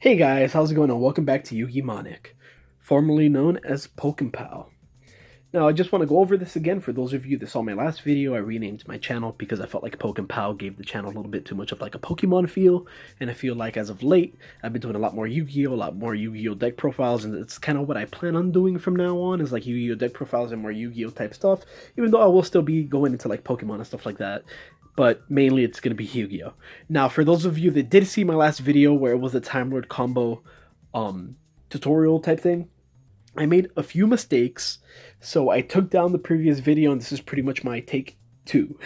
Hey guys, how's it going? And welcome back to Yugi Monic, formerly known as Pokempow. Now, I just want to go over this again for those of you that saw my last video. I renamed my channel because I felt like Pokempow gave the channel a little bit too much of like a Pokemon feel, and I feel like as of late, I've been doing a lot more Yu-Gi-Oh, a lot more Yu-Gi-Oh deck profiles, and it's kind of what I plan on doing from now on, is like Yu-Gi-Oh deck profiles and more Yu-Gi-Oh type stuff, even though I will still be going into like Pokemon and stuff like that. But mainly it's going to be Yu-Gi-Oh! Now, for those of you that did see my last video where it was a Time Lord combo tutorial type thing, I made a few mistakes, so I took down the previous video, and this is pretty much my take 2.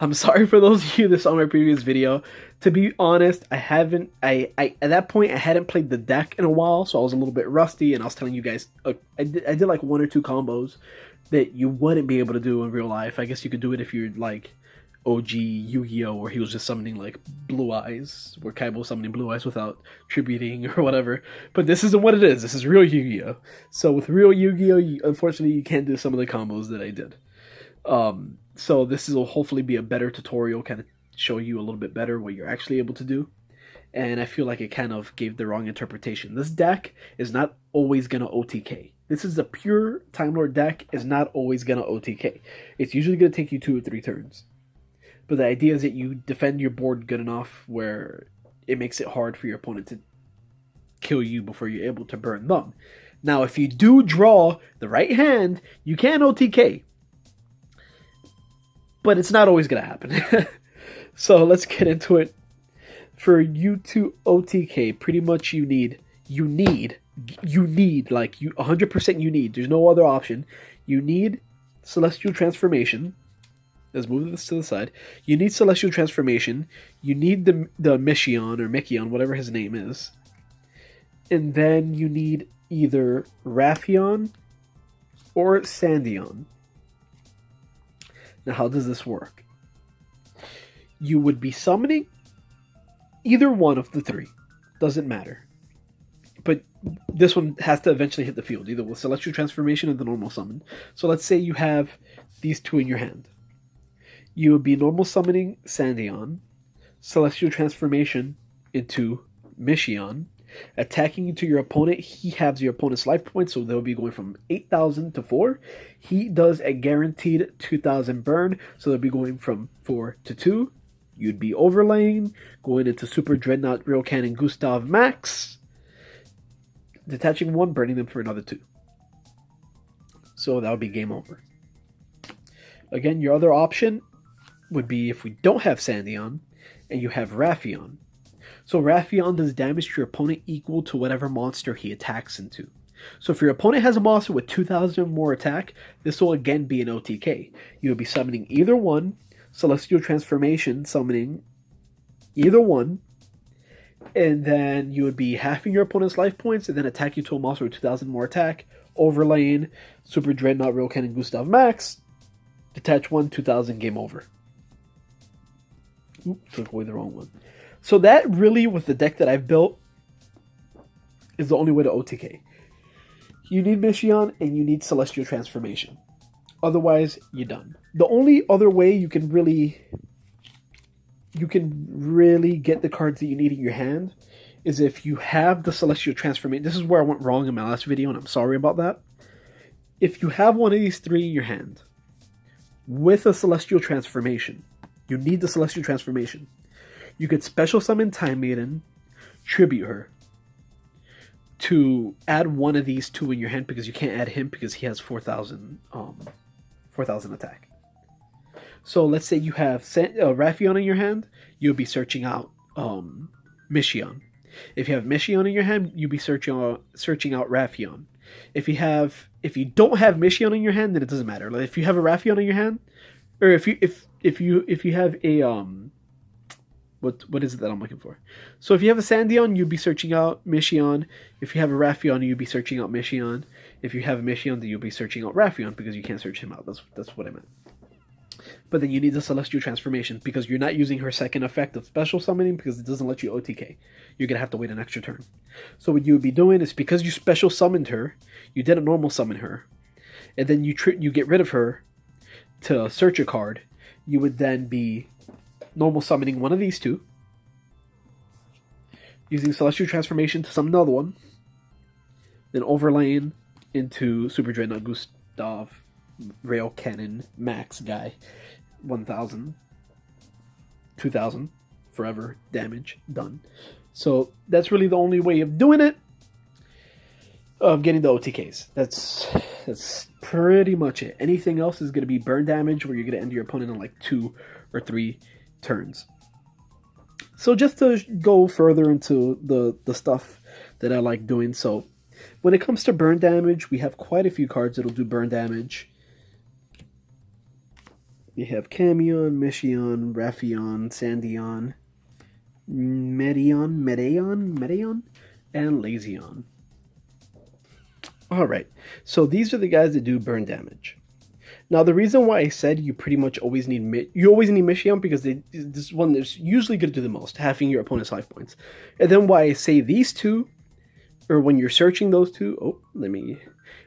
I'm sorry for those of you that saw my previous video. To be honest, I at that point I hadn't played the deck in a while, so I was a little bit rusty, and I was telling you guys I did like 1 or 2 combos that you wouldn't be able to do in real life. I guess you could do it if you're like OG Yu-Gi-Oh, where he was just summoning like Blue Eyes, where Kaiba was summoning Blue Eyes without tributing or whatever. But this isn't what it is. This is real Yu-Gi-Oh. So with real Yu-Gi-Oh, unfortunately, you can't do some of the combos that I did. So this will hopefully be a better tutorial, kind of show you a little bit better what you're actually able to do. And I feel like it kind of gave the wrong interpretation. This deck is not always going to OTK. This is a pure Time Lord deck, is not always going to OTK. It's usually going to take you 2 or 3 turns. But the idea is that you defend your board good enough where it makes it hard for your opponent to kill you before you're able to burn them. Now, if you do draw the right hand, you can OTK. But it's not always going to happen. So let's get into it. For you to OTK, pretty much you need like you 100% you need. There's no other option. You need Celestial Transformation. Let's move this to the side. You need Celestial Transformation. You need the Mishion or Mikion, whatever his name is. And then you need either Raffion or Sandion. Now, how does this work? You would be summoning either one of the 3. Doesn't matter. But this one has to eventually hit the field, either with Celestial Transformation or the normal summon. So let's say you have these 2 in your hand. You would be normal summoning Sandion, Celestial Transformation into Mishion, attacking into your opponent. He halves your opponent's life points, so they'll be going from 8,000 to 4. He does a guaranteed 2,000 burn, so they'll be going from 4 to 2. You'd be overlaying, going into Super Dreadnought, Real Cannon, Gustav Max, detaching 1, burning them for another 2. So that would be game over. Again, your other option would be if we don't have Sandion and you have Raffion. So Raffion does damage to your opponent equal to whatever monster he attacks into. So if your opponent has a monster with 2,000 or more attack, this will again be an OTK. You would be summoning either one, Celestial Transformation, summoning either one, and then you would be halving your opponent's life points and then attack you to a monster with 2,000 more attack, overlaying Super Dreadnought, Real Cannon, Gustav Max, detach 1, 2,000, game over. Oop, took away the wrong one. So that really, with the deck that I've built, is the only way to OTK. You need Mishion and you need Celestial Transformation. Otherwise, you're done. The only other way you can really get the cards that you need in your hand is if you have the Celestial Transformation. This is where I went wrong in my last video, and I'm sorry about that. If you have one of these 3 in your hand with a Celestial Transformation, you need the Celestial Transformation. You could special summon Time Maiden, tribute her, to add one of these 2 in your hand, because you can't add him because he has 4,000 attack. So let's say you have Raffion in your hand, you'll be searching out Mishion. If you have Mishion in your hand, you'll be searching out Raffion. If you don't have Mishion in your hand, then it doesn't matter. Like if you have a Raffion in your hand, or if you have a what is it that I'm looking for? So if you have a Sandion, you'd be searching out Mishion. If you have a Raffion, you'd be searching out Mishion. If you have a Mishion, then you'll be searching out Raffion, because you can't search him out. That's what I meant. But then you need the Celestial Transformation, because you're not using her second effect of special summoning, because it doesn't let you OTK. You're going to have to wait an extra turn. So what you would be doing is, because you special summoned her, you didn't normal summon her, and then you get rid of her to search a card, you would then be normal summoning one of these 2, using Celestial Transformation to summon another one, then overlaying into Super Dreadnought Gustav Rail Cannon Max guy, 1000, 2000, forever damage done. So that's really the only way of doing it, of getting the OTKs. That's pretty much it. Anything else is going to be burn damage, where you're going to end your opponent in like 2 or 3 turns. So just to go further into the stuff that I like doing, so when it comes to burn damage, we have quite a few cards that'll do burn damage. You have Camion, Mishion, Raffion, Sandion, Medeon, and Lazion. Alright, so these are the guys that do burn damage. Now, the reason why I said you pretty much always need Mishion, because this one is usually going to do the most, halving your opponent's life points. And then why I say these two, or when you're searching those two,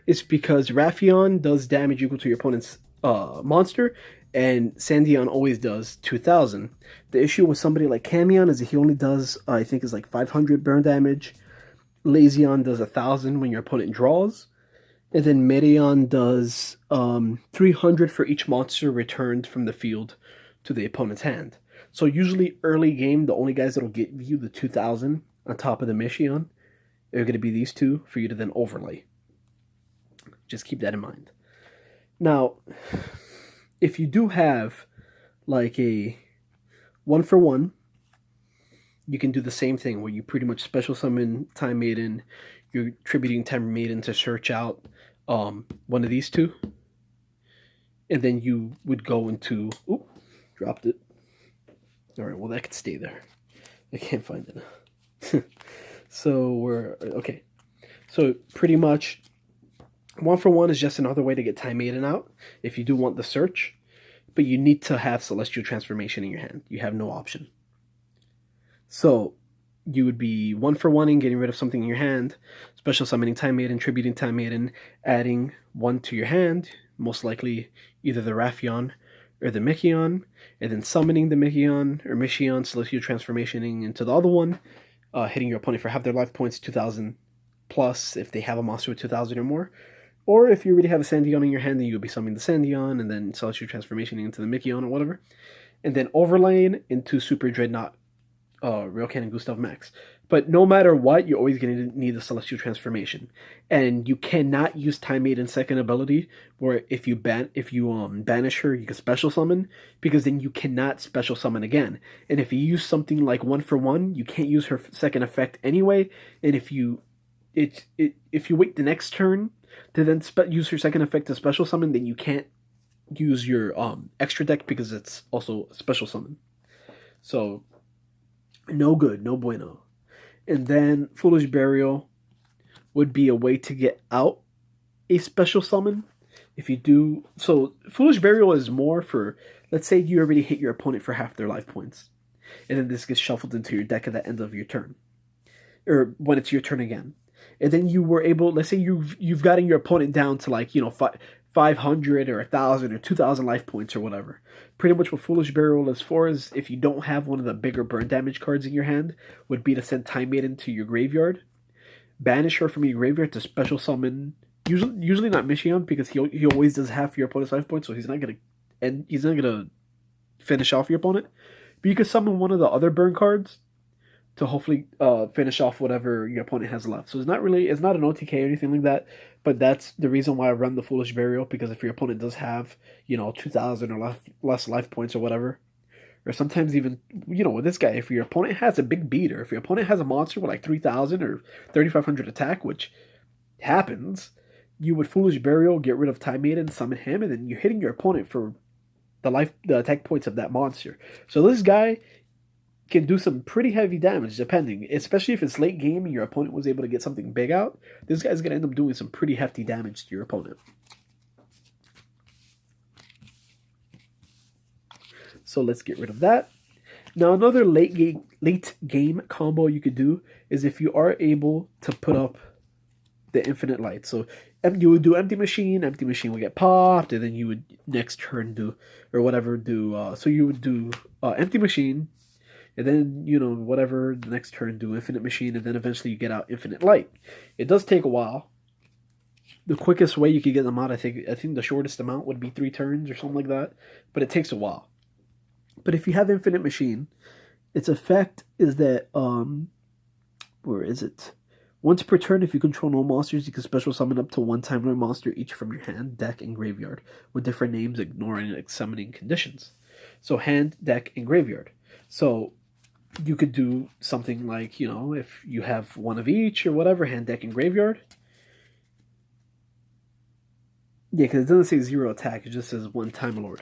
it's because Raffion does damage equal to your opponent's monster, and Sandion always does 2000. The issue with somebody like Camion is that he only does, I think, is like 500 burn damage. Lazion does 1000 when your opponent draws. And then Medeon does 300 for each monster returned from the field to the opponent's hand. So usually early game, the only guys that'll give you the 2000 on top of the Mishion are going to be these two for you to then overlay. Just keep that in mind. Now, if you do have like a 1-for-1, you can do the same thing where you pretty much special summon Time Maiden. You're tributing Time Maiden to search out one of these two. And then you would go into... Oop, dropped it. Alright, well that could stay there. I can't find it. So we're... Okay. So pretty much 1-for-1 is just another way to get Time Maiden out if you do want the search. But you need to have Celestial Transformation in your hand. You have no option. So you would be 1-for-1ing, getting rid of something in your hand, special summoning Time Maiden, tributing Time Maiden, adding one to your hand, most likely either the Raffion or the Mishion, and then summoning the Mishion or Mishion, Celestial Transformationing into the other one, hitting your opponent for half their life points, 2000 plus if they have a monster with 2000 or more. Or if you already have a Sandion in your hand, then you would be summoning the Sandion and then Celestial Transformationing into the Mishion or whatever. And then overlaying into Super Dreadnought Rail Cannon Gustav Max. But no matter what, you're always going to need the Celestial Transformation. And you cannot use Time Maiden's second ability, where if you banish her, you can special summon, because then you cannot special summon again. And if you use something like 1-for-1, you can't use her second effect anyway. And if you wait the next turn to then use her second effect to special summon, then you can't use your extra deck because it's also a special summon. So no good, no bueno. And then Foolish Burial would be a way to get out a special summon. If you do... So, Foolish Burial is more for... Let's say you already hit your opponent for half their life points. And then this gets shuffled into your deck at the end of your turn. Or when it's your turn again. And then you were able... Let's say you've gotten your opponent down to 500 or 1,000 or 2,000 life points or whatever. Pretty much what Foolish Burial is for is, if you don't have one of the bigger burn damage cards in your hand, would be to send Time Maiden to your graveyard, banish her from your graveyard to special summon, usually not Mishion, because he always does half your opponent's life points, so he's not gonna finish off your opponent. But you could summon one of the other burn cards to hopefully finish off whatever your opponent has left. So it's not an OTK or anything like that, but that's the reason why I run the Foolish Burial, because if your opponent does have, 2,000 or less life points or whatever, or sometimes even, with this guy, if your opponent has a big beater, if your opponent has a monster with like 3,000 or 3,500 attack, which happens, you would Foolish Burial, get rid of Time Maiden, summon him, and then you're hitting your opponent for the attack points of that monster. So this guy can do some pretty heavy damage, depending, especially if it's late game and your opponent was able to get something big out. This guy's going to end up doing some pretty hefty damage to your opponent. So let's get rid of that. Now, another late game combo you could do is if you are able to put up the Infinite Light. So you would do Empty Machine would get popped, and then you would next turn so you would do Empty Machine. and then, you know, whatever, the next turn do Infinite Machine, and then eventually you get out Infinite Light. It does take a while. The quickest way you could get them out, I think the shortest amount would be 3 turns or something like that, but it takes a while. But if you have Infinite Machine, its effect is that, where is it? Once per turn, if you control no monsters, you can special summon up to 1 Time Lord monster each from your hand, deck, and graveyard, with different names ignoring summoning conditions. So hand, deck, and graveyard. So you could do something like, you know, if you have one of each or whatever, hand, deck, and graveyard. Yeah, because it doesn't say 0 attack, it just says 1 Time Lord.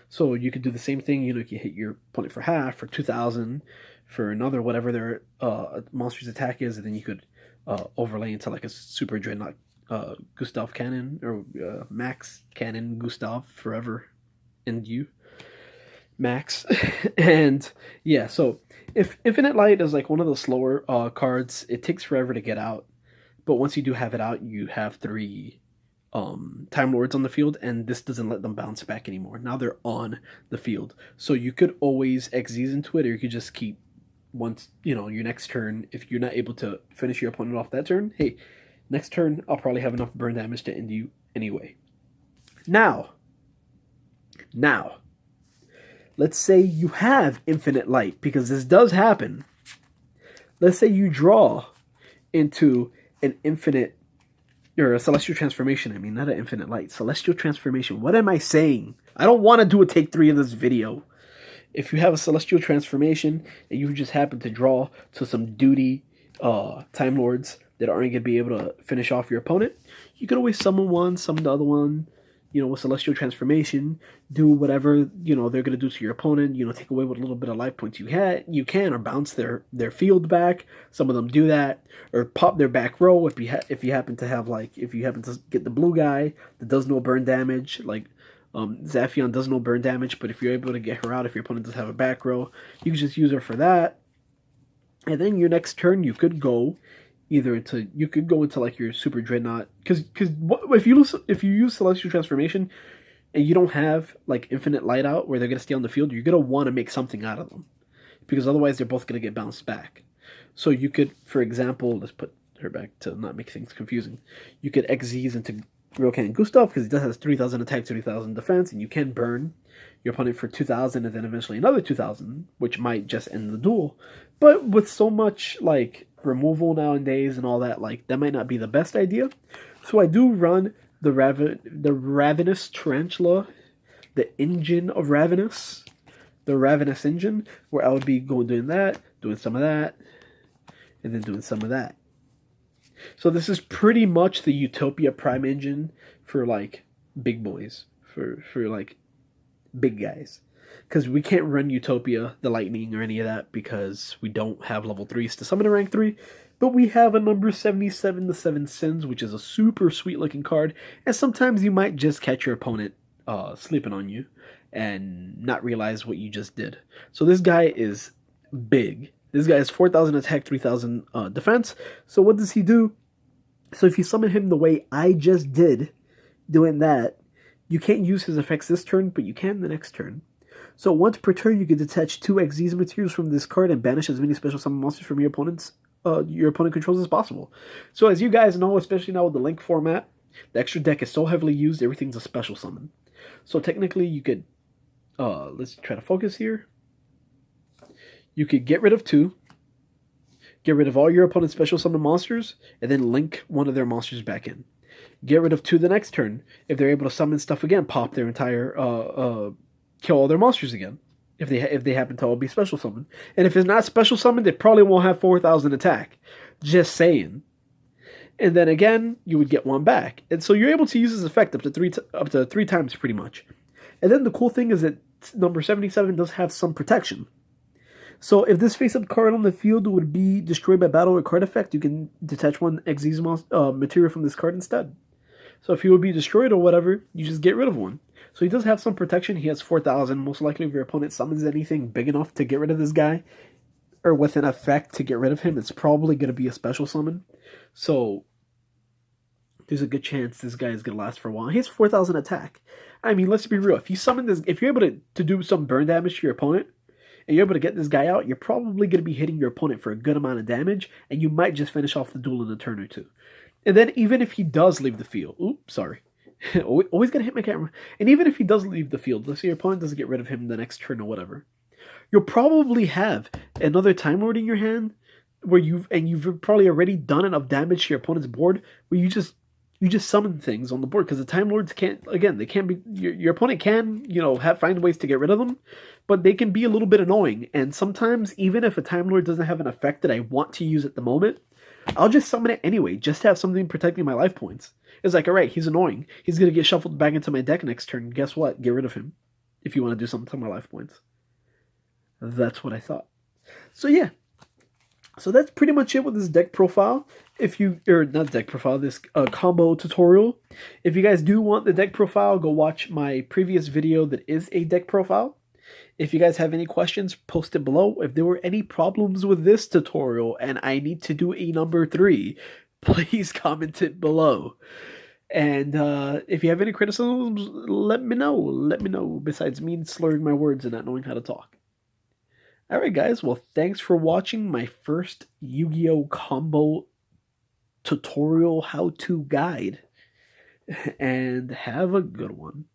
So you could do the same thing, you know, you can hit your opponent for half, for 2,000, for another, whatever their monster's attack is, and then you could overlay into like a Super Dreadnought Gustav Cannon, or Max Cannon Gustav forever, and you. Max. And yeah, so if Infinite Light is like one of the slower cards, it takes forever to get out. But once you do have it out, you have 3 Time Lords on the field, and this doesn't let them bounce back anymore. Now they're on the field. So you could always Xyz into it, or you could just keep, once, you know, your next turn, if you're not able to finish your opponent off that turn, hey, next turn I'll probably have enough burn damage to end you anyway. Now, let's say you have Infinite Light, because this does happen. Let's say you draw into an Infinite, or a Celestial Transformation, I mean, not an Infinite Light. Celestial Transformation. What am I saying? I don't want to do a take 3 of this video. If you have a Celestial Transformation and you just happen to draw to some duty Time Lords that aren't going to be able to finish off your opponent, you could always summon one, summon the other one, you know, with Celestial Transformation, do whatever, you know, they're going to do to your opponent, you know, take away what little bit of life points you can, or bounce their field back. Some of them do that, or pop their back row if you happen to have, like, if you happen to get the blue guy that does no burn damage, like Zaphion does no burn damage, but if you're able to get her out, if your opponent does have a back row, you can just use her for that. And then your next turn, you could go into like your Super Dreadnought, because if you use Celestial Transformation and you don't have like Infinite Light out where they're gonna stay on the field, you're gonna want to make something out of them, because otherwise they're both gonna get bounced back. So you could, for example, let's put her back to not make things confusing. You could Xyz into Real Cannon Gustav, because he does has 3,000 attack, 3,000 defense, and you can burn your opponent for 2,000 and then eventually another 2,000, which might just end the duel. But with so much like removal nowadays and all that, like, that might not be the best idea. So I do run the Ravenous Tarantula, the engine of Ravenous, the Ravenous engine, where I would be doing that, doing some of that, and then doing some of that. So this is pretty much the Utopia Prime engine for like big boys, for like big guys. Because we can't run Utopia, the Lightning, or any of that, because we don't have level 3s to summon a rank 3. But we have a number 77, the 7 Sins, which is a super sweet looking card. And sometimes you might just catch your opponent sleeping on you and not realize what you just did. So this guy is big. This guy has 4,000 attack, 3,000 defense. So what does he do? So if you summon him the way I just did, doing that, you can't use his effects this turn, but you can the next turn. So once per turn, you can detach 2 Xyz materials from this card and banish as many special summon monsters from your opponent controls as possible. So as you guys know, especially now with the Link format, the extra deck is so heavily used, everything's a special summon. So technically you could, let's try to focus here. You could get rid of 2, get rid of all your opponent's special summon monsters, and then link one of their monsters back in. Get rid of 2 the next turn. If they're able to summon stuff again, pop their entire, kill all their monsters again. If they happen to all be special summoned. And if it's not special summoned, they probably won't have 4,000 attack. Just saying. And then again, you would get 1 back. And so you're able to use this effect up to 3 times pretty much. And then the cool thing is that number 77 does have some protection. So if this face-up card on the field would be destroyed by battle or card effect, you can detach 1 Xyz material from this card instead. So if he would be destroyed or whatever, you just get rid of 1. So he does have some protection. He has 4,000. Most likely if your opponent summons anything big enough to get rid of this guy, or with an effect to get rid of him, it's probably going to be a special summon. So there's a good chance this guy is going to last for a while. He has 4,000 attack. I mean, let's be real. If you summon this, if you're able to do some burn damage to your opponent, and you're able to get this guy out, you're probably going to be hitting your opponent for a good amount of damage, and you might just finish off the duel in a turn or two. And then even if he does leave the field, oops, sorry. Always going to hit my camera. And even if he does leave the field, let's say your opponent doesn't get rid of him the next turn or whatever, you'll probably have another Time Lord in your hand where you've probably already done enough damage to your opponent's board where you just summon things on the board, because the Time Lords can't, again, they can't be, your opponent can, find ways to get rid of them, but they can be a little bit annoying. And sometimes, even if a Time Lord doesn't have an effect that I want to use at the moment, I'll just summon it anyway, just to have something protecting my life points. It's like, alright, he's annoying. He's going to get shuffled back into my deck next turn. Guess what? Get rid of him if you want to do something to my life points. That's what I thought. So yeah. So that's pretty much it with this deck profile. If you, or not deck profile, this combo tutorial. If you guys do want the deck profile, go watch my previous video that is a deck profile. If you guys have any questions, post it below. If there were any problems with this tutorial and I need to do a number 3, please comment it below. And if you have any criticisms, let me know. Let me know, besides me slurring my words and not knowing how to talk. Alright guys, well thanks for watching my first Yu-Gi-Oh! Combo tutorial how-to guide. And have a good one.